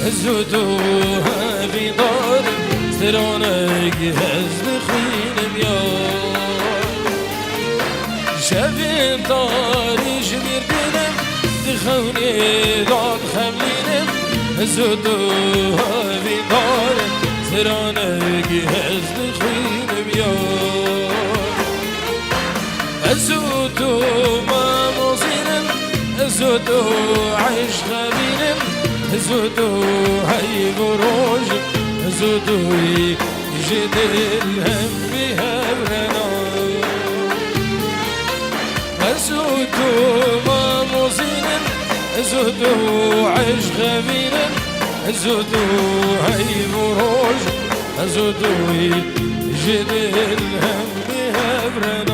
زودو في دار سرانك هزل خينم يا شافين داري جبير دينم دخوني داد خملينم زودو في دار سرانك هزل خينم يا زودو ما مصيرم زودو عيش خبيرم زودو هاي بروج زودو يجد الهم بهبرنا زودو ما مصيرم زودو عيش خبيرم زودو هاي بروج زودو يجد الهم بهبرنا